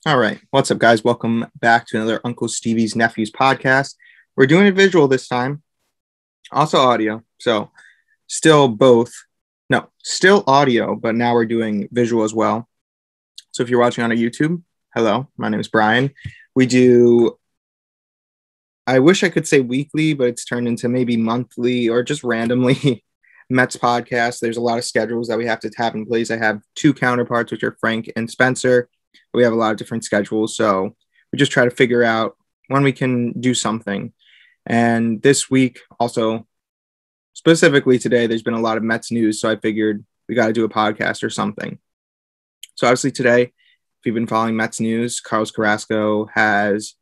All right. What's up, guys? Welcome back to another Uncle Stevie's Nephews podcast. We're doing it visual this time, also audio. So, still both. No, still audio, but now we're doing visual as well. So, if you're watching on our YouTube, hello, my name is Brian. We do, I wish I could say weekly, but it's turned into maybe monthly or just randomly Mets podcast. There's a lot of schedules that we have to have in place. I have two counterparts, which are Frank and Spencer. We have a lot of different schedules, so we just try to figure out when we can do something. And this week, also specifically today, there's been a lot of Mets news, so I figured we got to do a podcast or something. So obviously today, if you've been following Mets news, Carlos Carrasco has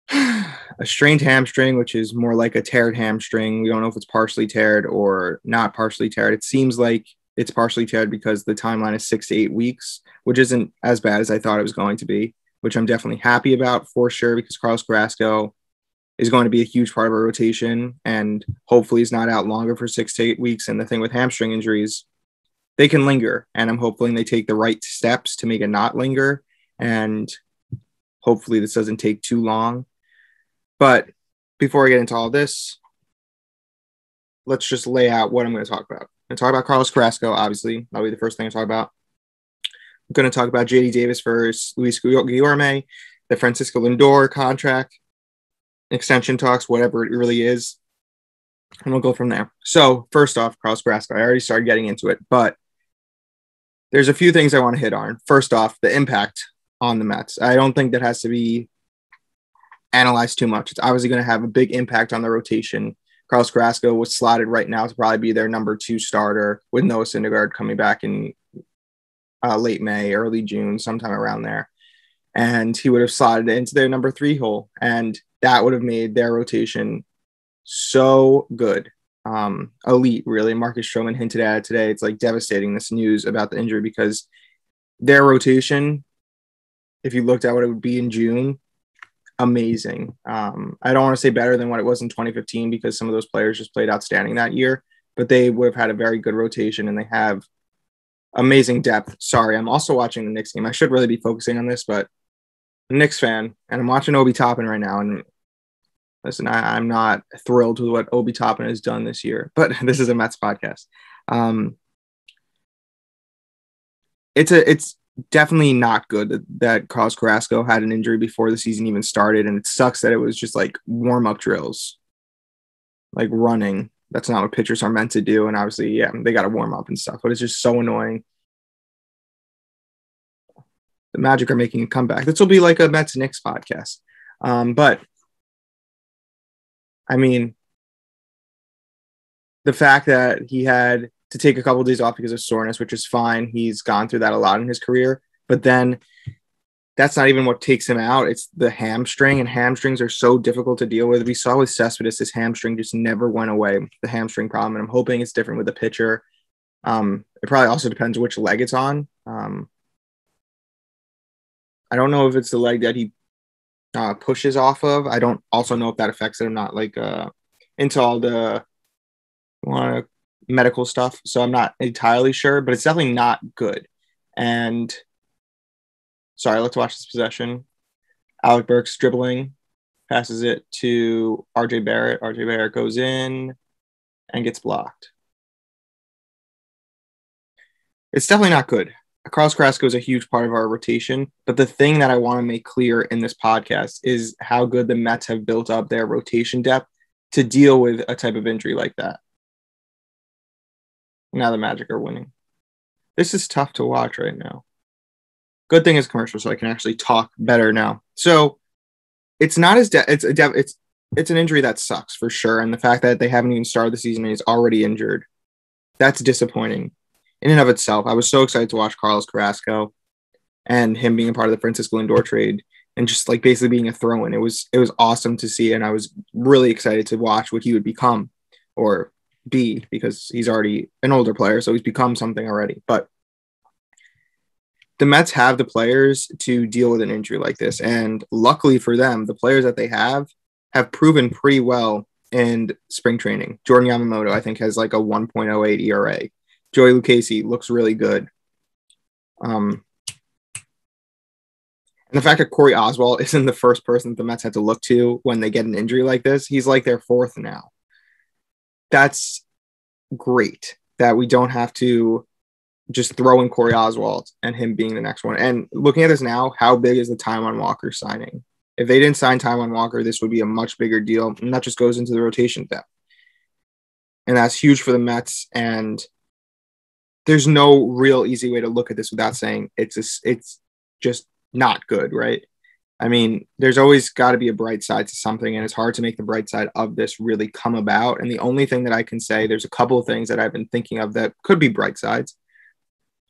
a strained hamstring, which is more like a teared hamstring. We don't know if it's partially teared or not partially teared. It seems like it's partially teared because the timeline is 6 to 8 weeks, which isn't as bad as I thought it was going to be, which I'm definitely happy about for sure, because Carlos Carrasco is going to be a huge part of our rotation, and hopefully he's not out longer for 6 to 8 weeks. And the thing with hamstring injuries, they can linger, and I'm hoping they take the right steps to make it not linger. And hopefully this doesn't take too long. But before I get into all this, let's just lay out what I'm going to talk about. I'm going to talk about Carlos Carrasco, obviously. That'll be the first thing I talk about. I'm going to talk about JD Davis versus Luis Guillorme, the Francisco Lindor contract, extension talks, whatever it really is. And we'll go from there. So first off, Carlos Carrasco, I already started getting into it, but there's a few things I want to hit on. First off, the impact on the Mets. I don't think that has to be analyzed too much. It's obviously going to have a big impact on the rotation. Carlos Carrasco was slotted right now to probably be their number 2 starter, with Noah Syndergaard coming back in late May, early June, sometime around there. And he would have slotted it into their number 3 hole. And that would have made their rotation so good. Elite, really. Marcus Stroman hinted at it today. It's like devastating, this news about the injury, because their rotation, if you looked at what it would be in June, amazing. I don't want to say better than what it was in 2015, because some of those players just played outstanding that year, but they would have had a very good rotation, and they have amazing depth. Sorry, I'm also watching the Knicks game. I should really be focusing on this, but I'm a Knicks fan, and I'm watching Obi Toppin right now. And listen, I'm not thrilled with what Obi Toppin has done this year, but this is a Mets podcast. It's definitely not good that Carlos Carrasco had an injury before the season even started, and it sucks that it was just like warm-up drills, like running. That's not what pitchers are meant to do, and obviously, yeah, they got to warm up and stuff, but it's just so annoying. The Magic are making a comeback. This will be like a Mets Knicks podcast. But, I mean, the fact that he had to take a couple of days off because of soreness, which is fine. He's gone through that a lot in his career. But then that's not even what takes him out. It's the hamstring, and hamstrings are so difficult to deal with. We saw with Cespedes, his hamstring just never went away, the hamstring problem. And I'm hoping it's different with the pitcher. It probably also depends which leg it's on. I don't know if it's the leg that he pushes off of. I don't also know if that affects it. I'm not like into all the medical stuff, so I'm not entirely sure, but it's definitely not good. And sorry, let's watch this possession. Alec Burks dribbling, passes it to RJ Barrett. RJ Barrett goes in and gets blocked. It's definitely not good. Carlos Carrasco is a huge part of our rotation, but the thing that I want to make clear in this podcast is how good the Mets have built up their rotation depth to deal with a type of injury like that. Now the Magic are winning. This is tough to watch right now. Good thing it's commercial, so I can actually talk better now. So it's not as it's an injury that sucks for sure, and the fact that they haven't even started the season and he's already injured, that's disappointing in and of itself. I was so excited to watch Carlos Carrasco and him being a part of the Francisco Lindor trade, and just like basically being a throw-in. It was awesome to see, and I was really excited to watch what he would become, or be, because he's already an older player, so he's become something already. But the Mets have the players to deal with an injury like this, and luckily for them, the players that they have proven pretty well in spring training. Jordan Yamamoto, I think, has like a 1.08 ERA. Joey Lucchesi looks really good. And the fact that Corey Oswalt isn't the first person that the Mets had to look to when they get an injury like this, he's like their fourth now. That's great that we don't have to just throw in Corey Oswalt and him being the next one. And looking at this now, how big is the Taijuan Walker signing? If they didn't sign Taijuan Walker, this would be a much bigger deal. And that just goes into the rotation depth. And that's huge for the Mets. And there's no real easy way to look at this without saying it's just not good, right? I mean, there's always got to be a bright side to something, and it's hard to make the bright side of this really come about. And the only thing that I can say, there's a couple of things that I've been thinking of that could be bright sides.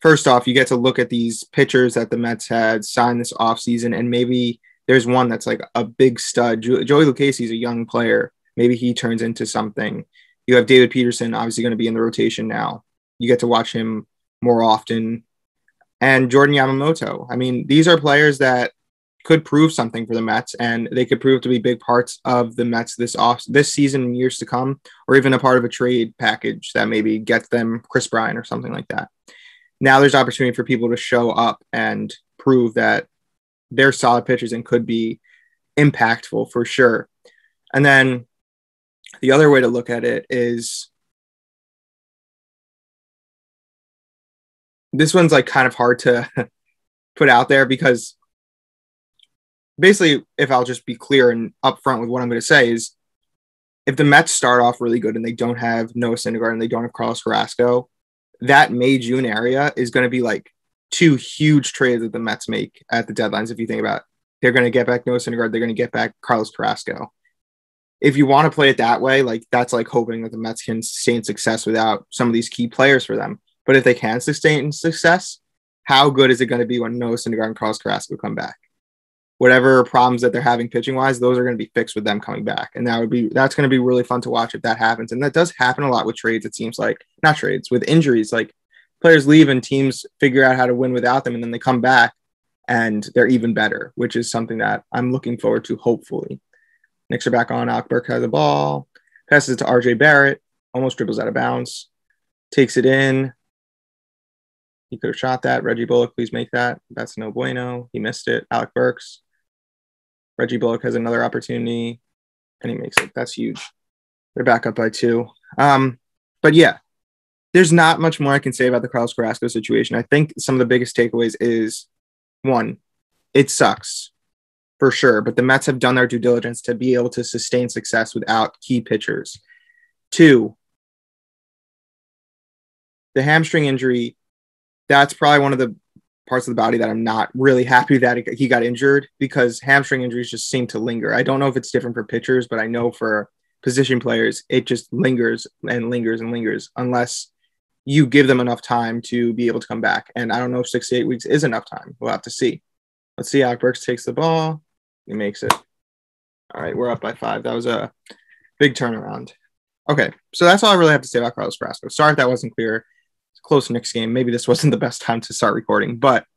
First off, you get to look at these pitchers that the Mets had signed this offseason, and maybe there's one that's like a big stud. Joey Lucchesi is a young player. Maybe he turns into something. You have David Peterson, obviously going to be in the rotation now. You get to watch him more often. And Jordan Yamamoto. I mean, these are players that could prove something for the Mets, and they could prove to be big parts of the Mets this season and years to come, or even a part of a trade package that maybe gets them Chris Bryant or something like that. Now there's opportunity for people to show up and prove that they're solid pitchers and could be impactful for sure. And then the other way to look at it is this one's like kind of hard to put out there because basically, if I'll just be clear and upfront with what I'm going to say is if the Mets start off really good and they don't have Noah Syndergaard and they don't have Carlos Carrasco, that May-June area is going to be like two huge trades that the Mets make at the deadlines. If you think about it, they're going to get back Noah Syndergaard, they're going to get back Carlos Carrasco. If you want to play it that way, like that's like hoping that the Mets can sustain success without some of these key players for them. But if they can sustain success, how good is it going to be when Noah Syndergaard and Carlos Carrasco come back? Whatever problems that they're having pitching wise, those are going to be fixed with them coming back. And that's going to be really fun to watch if that happens. And that does happen a lot with trades. It seems like not trades with injuries, like players leave and teams figure out how to win without them. And then they come back and they're even better, which is something that I'm looking forward to. Hopefully Knicks are back on. Alec Burks has the ball, passes it to RJ Barrett, almost dribbles out of bounds, takes it in. He could have shot that. Reggie Bullock, please make that. That's no bueno. He missed it. Alec Burks. Reggie Bullock has another opportunity, and he makes it. That's huge. They're back up by 2. But yeah, there's not much more I can say about the Carlos Carrasco situation. I think some of the biggest takeaways is, 1, it sucks for sure, but the Mets have done their due diligence to be able to sustain success without key pitchers. 2, the hamstring injury, that's probably one of the parts of the body that I'm not really happy that he got injured because hamstring injuries just seem to linger. I don't know if it's different for pitchers, but I know for position players, it just lingers and lingers and lingers unless you give them enough time to be able to come back. And I don't know if 6 to 8 weeks is enough time. We'll have to see. Let's see. Alec Burks takes the ball. He makes it. All right, we're up by 5. That was a big turnaround. Okay, so that's all I really have to say about Carlos Carrasco. Sorry if that wasn't clear. Close Knicks game. Maybe this wasn't the best time to start recording, but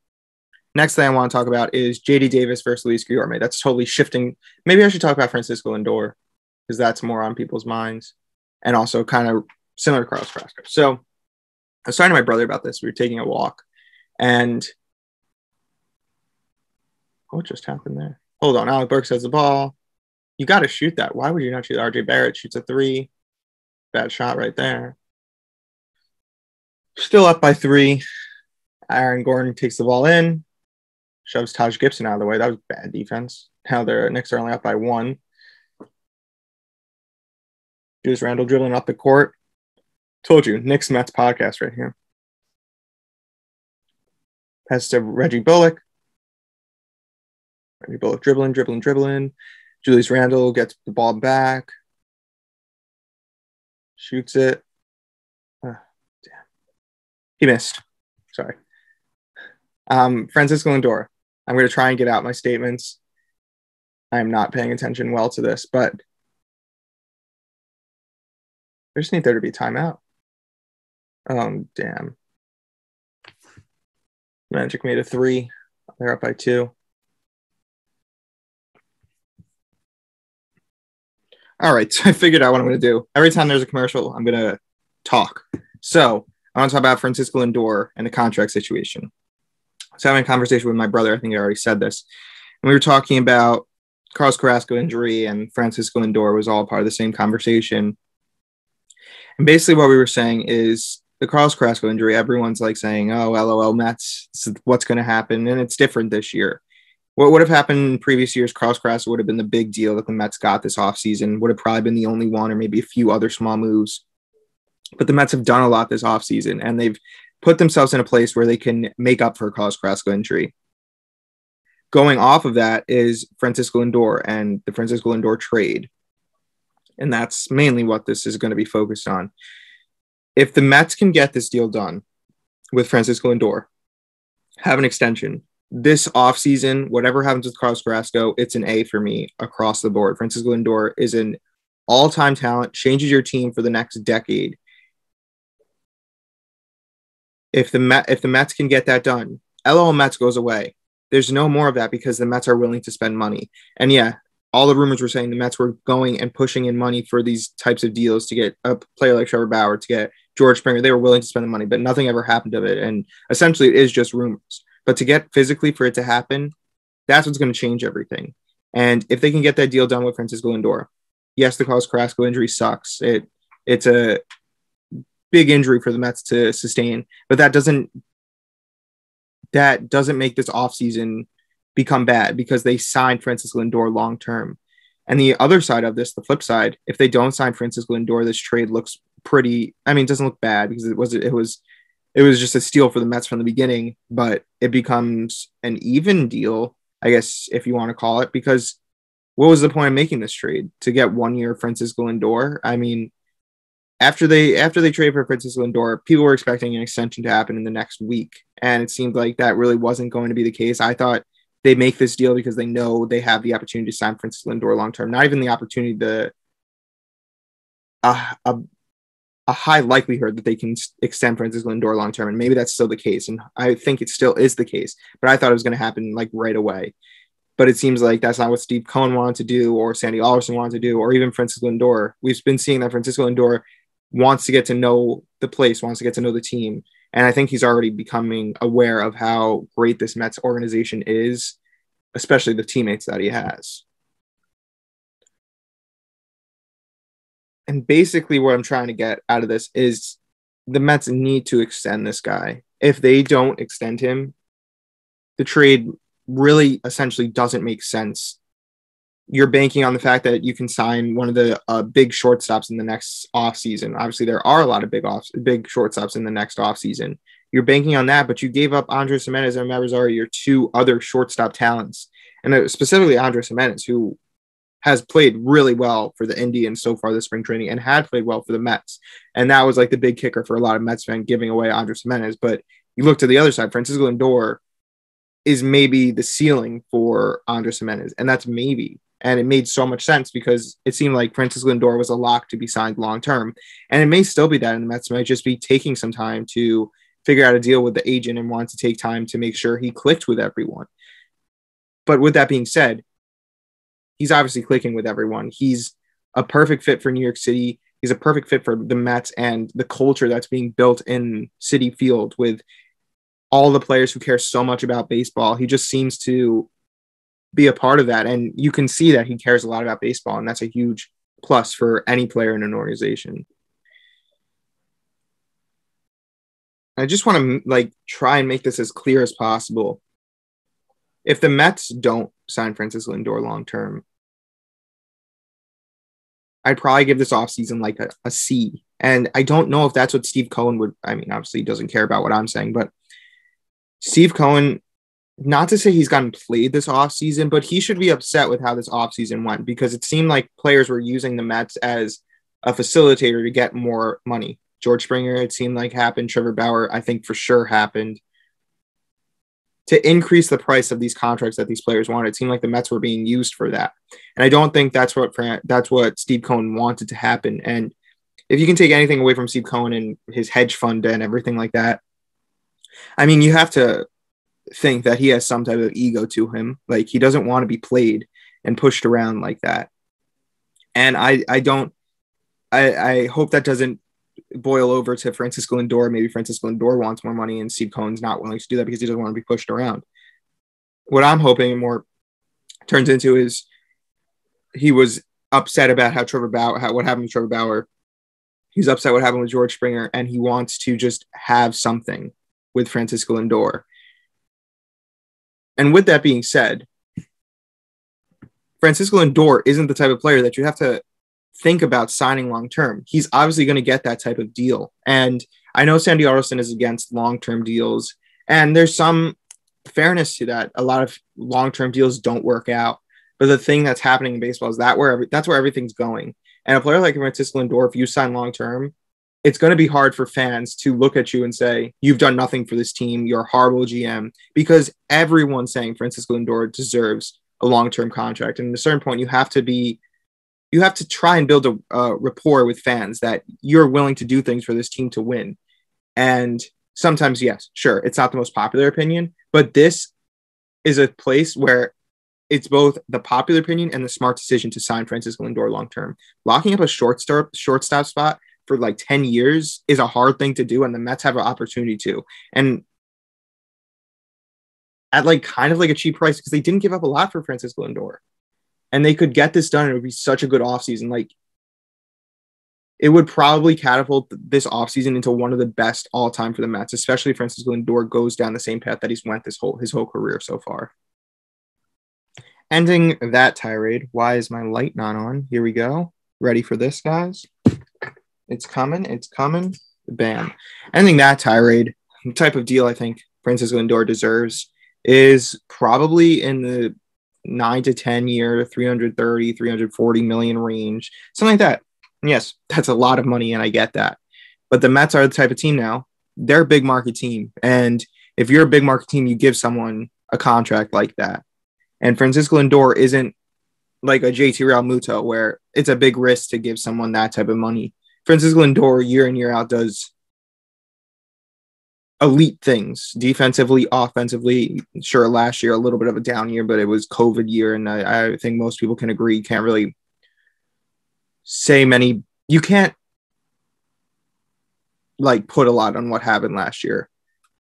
next thing I want to talk about is JD Davis versus Luis Guillorme. That's totally shifting. Maybe I should talk about Francisco Lindor because that's more on people's minds and also kind of similar to Carlos Carrasco. So I was talking to my brother about this. We were taking a walk and what just happened there? Hold on. Alec Burks has the ball. You got to shoot that. Why would you not shoot? RJ Barrett shoots a 3. Bad shot right there. Still up by 3. Aaron Gordon takes the ball in, shoves Taj Gibson out of the way. That was bad defense. Now the Knicks are only up by 1. Julius Randle dribbling up the court. Told you, Knicks Mets podcast right here. Pass to Reggie Bullock. Reggie Bullock dribbling. Julius Randle gets the ball back. Shoots it. He missed. Sorry. Francisco Lindor. I'm going to try and get out my statements. I am not paying attention well to this, but I just need there to be timeout. Oh, damn. Magic made a 3. They're up by 2. All right, so I figured out what I'm going to do. Every time there's a commercial, I'm going to talk. So I want to talk about Francisco Lindor and the contract situation. I was having a conversation with my brother. I think I already said this. we were talking about Carlos Carrasco injury and Francisco Lindor was all part of the same conversation. And basically what we were saying is the Carlos Carrasco injury, everyone's like saying, oh, LOL Mets, this is what's going to happen. And it's different this year. What would have happened in previous years, Carlos Carrasco would have been the big deal that the Mets got this offseason, would have probably been the only one or maybe a few other small moves. But the Mets have done a lot this offseason, and they've put themselves in a place where they can make up for Carlos Carrasco injury. Going off of that is Francisco Lindor and the Francisco Lindor trade. And that's mainly what this is going to be focused on. If the Mets can get this deal done with Francisco Lindor, have an extension, this offseason, whatever happens with Carlos Carrasco, it's an A for me across the board. Francisco Lindor is an all-time talent, changes your team for the next decade. If the Mets can get that done, LOL Mets goes away. There's no more of that because the Mets are willing to spend money. And yeah, all the rumors were saying the Mets were going and pushing in money for these types of deals to get a player like Trevor Bauer, to get George Springer. They were willing to spend the money, but nothing ever happened of it. And essentially it is just rumors. But to get physically for it to happen, that's what's going to change everything. And if they can get that deal done with Francisco Lindor, yes, the Carlos Carrasco injury sucks. It's a big injury for the Mets to sustain, but that doesn't make this offseason become bad because they signed Francisco Lindor long term. And the other side of this, the flip side, if they don't sign Francisco Lindor, this trade looks pretty. I mean, it doesn't look bad because it was just a steal for the Mets from the beginning, but it becomes an even deal, I guess, if you want to call it, because what was the point of making this trade? To get 1 year Francisco Lindor? I mean, after they trade for Francisco Lindor, people were expecting an extension to happen in the next week, and it seemed like that really wasn't going to be the case. I thought they make this deal because they know they have the opportunity to sign Francisco Lindor long term. Not even the opportunity, a high likelihood that they can extend Francisco Lindor long term, and maybe that's still the case, and I think it still is the case. But I thought it was going to happen like right away. But it seems like that's not what Steve Cohen wanted to do, or Sandy Alderson wanted to do, or even Francisco Lindor. We've been seeing that Francisco Lindor wants to get to know the place, wants to get to know the team. And I think he's already becoming aware of how great this Mets organization is, especially the teammates that he has. And basically what I'm trying to get out of this is the Mets need to extend this guy. If they don't extend him, the trade really essentially doesn't make sense. You're banking on the fact that you can sign one of the big shortstops in the next offseason. Obviously, there are a lot of big shortstops in the next offseason. You're banking on that, but you gave up Andres Giménez and Matt Rosario, your two other shortstop talents, and specifically Andres Giménez, who has played really well for the Indians so far this spring training and had played well for the Mets. And that was like the big kicker for a lot of Mets fans, giving away Andres Giménez. But you look to the other side, Francisco Lindor is maybe the ceiling for Andres Giménez, and that's maybe. And it made so much sense because it seemed like Francisco Lindor was a lock to be signed long term. And it may still be that, and the Mets might just be taking some time to figure out a deal with the agent and want to take time to make sure he clicked with everyone. But with that being said, he's obviously clicking with everyone. He's a perfect fit for New York City. He's a perfect fit for the Mets and the culture that's being built in Citi Field with all the players who care so much about baseball. He just seems to be a part of that. And you can see that he cares a lot about baseball. And that's a huge plus for any player in an organization. I just want to try and make this as clear as possible. If the Mets don't sign Francisco Lindor long term, I'd probably give this offseason like a C. And I don't know if that's what Steve Cohen would. I mean, obviously he doesn't care about what I'm saying, but Steve Cohen, not to say he's gotten played this offseason, but he should be upset with how this offseason went because it seemed like players were using the Mets as a facilitator to get more money. George Springer, it seemed like happened. Trevor Bauer, I think for sure happened. To increase the price of these contracts that these players wanted. It seemed like the Mets were being used for that. And I don't think that's what Steve Cohen wanted to happen. And if you can take anything away from Steve Cohen and his hedge fund and everything like that, I mean, you have to think that he has some type of ego to him. Like, he doesn't want to be played and pushed around like that. And I hope that doesn't boil over to Francisco Lindor. Maybe Francisco Lindor wants more money and Steve Cohen's not willing to do that because he doesn't want to be pushed around. What I'm hoping more turns into is he was upset about what happened with Trevor Bauer. He's upset what happened with George Springer, and he wants to just have something with Francisco Lindor. And with that being said, Francisco Lindor isn't the type of player that you have to think about signing long-term. He's obviously going to get that type of deal. And I know Sandy Alderson is against long-term deals, and there's some fairness to that. A lot of long-term deals don't work out. But the thing that's happening in baseball is that's where everything's going. And a player like Francisco Lindor, if you sign long-term, it's going to be hard for fans to look at you and say, you've done nothing for this team. You're a horrible GM, because everyone's saying Francisco Lindor deserves a long-term contract. And at a certain point, you have to try and build a rapport with fans that you're willing to do things for this team to win. And sometimes, yes, sure, it's not the most popular opinion, but this is a place where it's both the popular opinion and the smart decision to sign Francisco Lindor long-term. Locking up a shortstop spot for like 10 years is a hard thing to do, and the Mets have an opportunity to. And at like kind of like a cheap price, because they didn't give up a lot for Francisco Lindor. And they could get this done. It would be such a good offseason. Like, it would probably catapult this offseason into one of the best all time for the Mets, especially if Francisco Lindor goes down the same path that he's went his whole career so far. Ending that tirade. Why is my light not on? Here we go. Ready for this, guys? It's coming. Bam. Ending that tirade. The type of deal I think Francisco Lindor deserves is probably in the 9 to 10 year, 330, 340 million range, something like that. And yes, that's a lot of money, and I get that. But the Mets are the type of team now. They're a big market team. And if you're a big market team, you give someone a contract like that. And Francisco Lindor isn't like a JT Realmuto where it's a big risk to give someone that type of money. Francisco Lindor year in, year out does elite things defensively, offensively. Sure, last year a little bit of a down year, but it was COVID year, and I think most people can agree. You can't really say many. You can't like put a lot on what happened last year.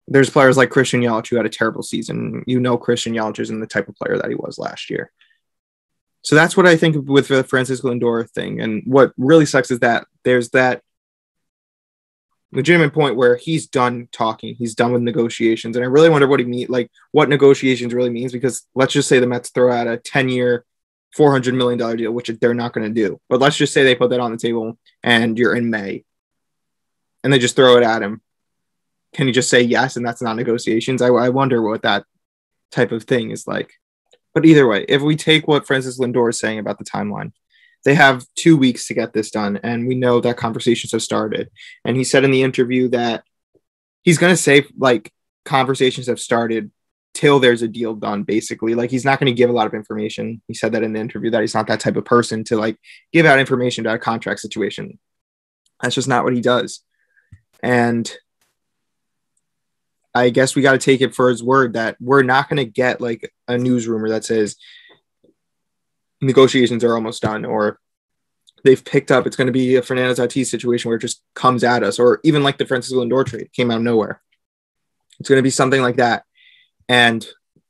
There's players like Christian Yelich who had a terrible season. You know, Christian Yelich isn't the type of player that he was last year. So that's what I think with the Francisco Lindor thing. And what really sucks is that there's that legitimate point where he's done talking. He's done with negotiations. And I really wonder what negotiations really means, because let's just say the Mets throw out a 10-year, $400 million deal, which they're not going to do. But let's just say they put that on the table and you're in May and they just throw it at him. Can you just say yes and that's not negotiations? I wonder what that type of thing is like. But either way, if we take what Francis Lindor is saying about the timeline, they have 2 weeks to get this done. And we know that conversations have started. And he said in the interview that he's going to say like conversations have started till there's a deal done, basically. Like, he's not going to give a lot of information. He said that in the interview that he's not that type of person to like give out information about a contract situation. That's just not what he does. And I guess we got to take it for his word that we're not going to get like a news rumor that says negotiations are almost done, or they've picked up. It's going to be a Fernando Tatis situation where it just comes at us, or even like the Francisco Lindor trade came out of nowhere. It's going to be something like that. And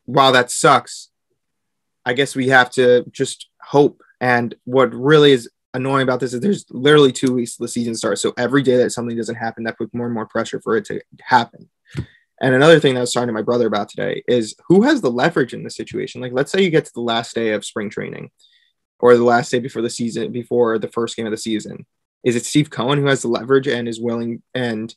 while that sucks, I guess we have to just hope. And what really is annoying about this is there's literally 2 weeks till the season starts. So every day that something doesn't happen, that puts more and more pressure for it to happen. And another thing that I was talking to my brother about today is who has the leverage in this situation? Like, let's say you get to the last day of spring training or the last day before the first game of the season. Is it Steve Cohen who has the leverage and is willing and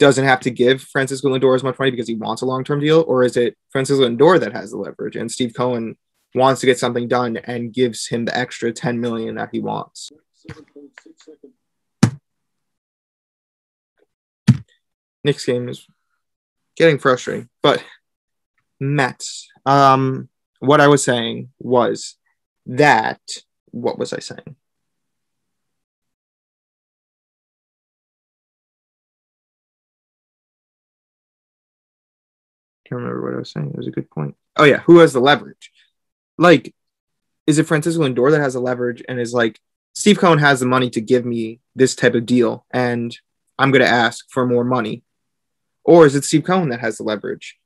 doesn't have to give Francisco Lindor as much money because he wants a long-term deal? Or is it Francisco Lindor that has the leverage and Steve Cohen wants to get something done and gives him the extra $10 million that he wants? Knicks game is getting frustrating, but Mets. What I was saying was that, what was I saying? Can't remember what I was saying. It was a good point. Oh yeah, who has the leverage? Like, is it Francisco Lindor that has the leverage and is like, Steve Cohen has the money to give me this type of deal and I'm going to ask for more money? Or is it Steve Cohen that has the leverage?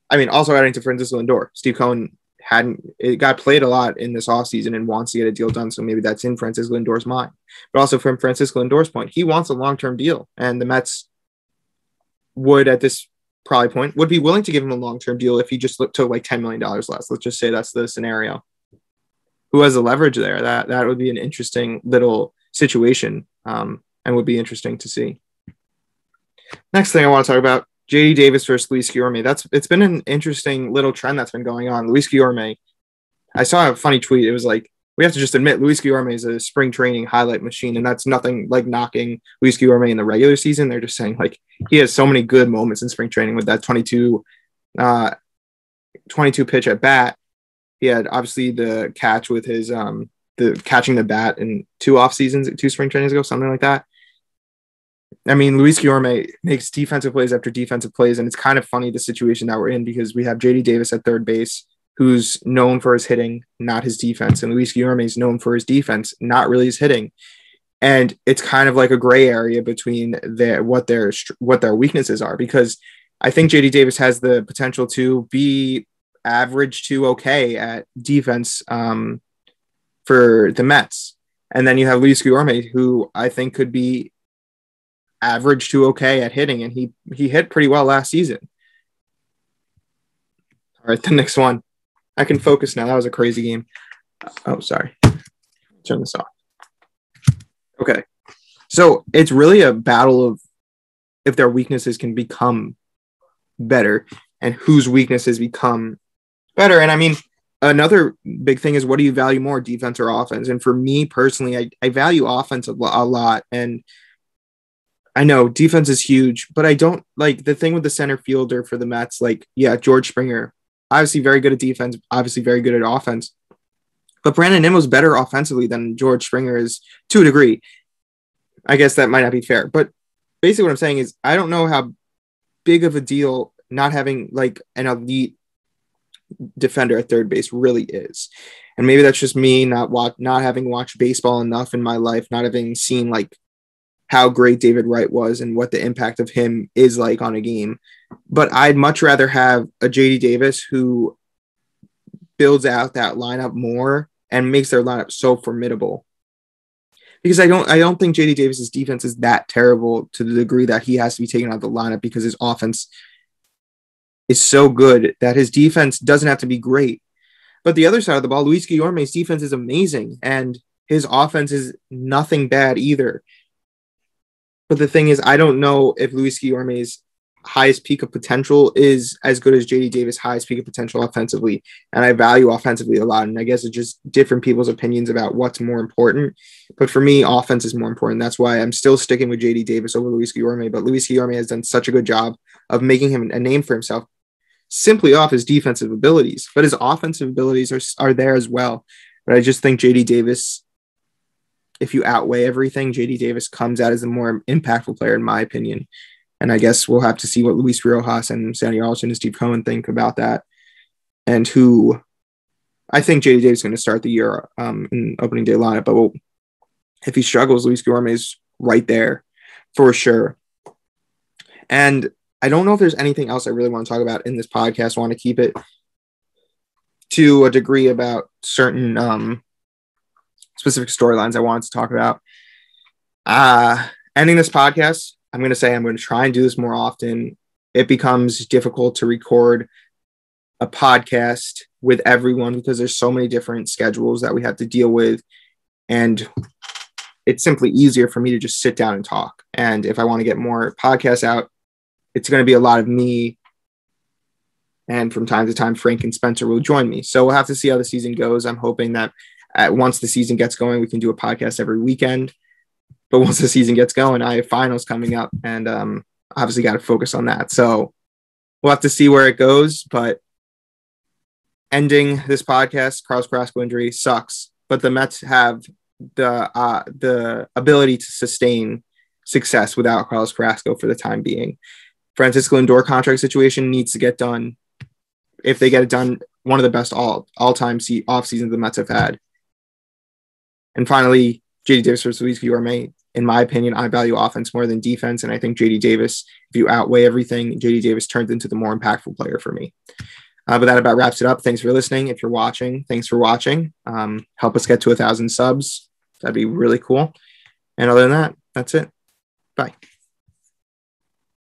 I mean, also adding to Francisco Lindor, Steve Cohen it got played a lot in this offseason and wants to get a deal done. So maybe that's in Francisco Lindor's mind. But also from Francisco Lindor's point, he wants a long-term deal. And the Mets would, at this probably point, would be willing to give him a long-term deal if he just took like $10 million less. Let's just say that's the scenario. Who has the leverage there? That would be an interesting little situation, and would be interesting to see. Next thing I want to talk about, JD Davis versus Luis Guillorme. It's been an interesting little trend that's been going on. Luis Guillorme, I saw a funny tweet. It was like, we have to just admit Luis Guillorme is a spring training highlight machine, and that's nothing like knocking Luis Guillorme in the regular season. They're just saying like he has so many good moments in spring training with that 22 pitch at bat. He had obviously the catch with his the catching the bat in 2 spring trainings ago, something like that. I mean, Luis Guillorme makes defensive plays after defensive plays, and it's kind of funny the situation that we're in because we have JD Davis at third base, who's known for his hitting, not his defense, and Luis Guillorme is known for his defense, not really his hitting. And it's kind of like a gray area between what their weaknesses are, because I think JD Davis has the potential to be average to okay at defense for the Mets. And then you have Luis Guillorme, who I think could be average to okay at hitting, and he hit pretty well last season. All right, the next one. I can focus now. That was a crazy game. Oh, sorry. Turn this off. Okay. So it's really a battle of if their weaknesses can become better and whose weaknesses become better. And I mean, another big thing is, what do you value more, defense or offense? And for me personally, I value offense a lot. And I know defense is huge, but I don't like the thing with the center fielder for the Mets. Like, yeah, George Springer, obviously very good at defense, obviously very good at offense. But Brandon Nimmo's better offensively than George Springer is to a degree. I guess that might not be fair. But basically what I'm saying is I don't know how big of a deal not having like an elite defender at third base really is. And maybe that's just me not having watched baseball enough in my life, not having seen like how great David Wright was and what the impact of him is like on a game. But I'd much rather have a JD Davis who builds out that lineup more and makes their lineup so formidable. Because I don't think JD Davis's defense is that terrible to the degree that he has to be taken out of the lineup, because his offense is so good that his defense doesn't have to be great. But the other side of the ball, Luis Guillorme's defense is amazing, and his offense is nothing bad either. But the thing is, I don't know if Luis Guillorme's highest peak of potential is as good as JD Davis' highest peak of potential offensively. And I value offensively a lot. And I guess it's just different people's opinions about what's more important. But for me, offense is more important. That's why I'm still sticking with JD Davis over Luis Guillorme. But Luis Guillorme has done such a good job of making him a name for himself simply off his defensive abilities. But his offensive abilities are there as well. But I just think JD Davis, if you outweigh everything, JD Davis comes out as a more impactful player, in my opinion. And I guess we'll have to see what Luis Rojas and Sandy Alderson and Steve Cohen think about that. And who I think JD Davis is going to start the year in opening day lineup. But if he struggles, Luis Guillorme is right there for sure. And I don't know if there's anything else I really want to talk about in this podcast. I want to keep it to a degree about certain specific storylines I wanted to talk about. Ending this podcast, I'm going to say I'm going to try and do this more often. It becomes difficult to record a podcast with everyone because there's so many different schedules that we have to deal with. And it's simply easier for me to just sit down and talk. And if I want to get more podcasts out, it's going to be a lot of me. And from time to time, Frank and Spencer will join me. So we'll have to see how the season goes. I'm hoping that once the season gets going, we can do a podcast every weekend. But once the season gets going, I have finals coming up, and obviously got to focus on that. So we'll have to see where it goes. But ending this podcast, Carlos Carrasco injury sucks. But the Mets have the ability to sustain success without Carlos Carrasco for the time being. Francisco Lindor contract situation needs to get done. If they get it done, one of the best all-time off seasons the Mets have had. And finally, JD Davis versus Luis Guillorme. In my opinion, I value offense more than defense, and I think JD Davis, if you outweigh everything, JD Davis turns into the more impactful player for me. But that about wraps it up. Thanks for listening. If you're watching, thanks for watching. Help us get to 1,000 subs. That'd be really cool. And other than that, that's it. Bye.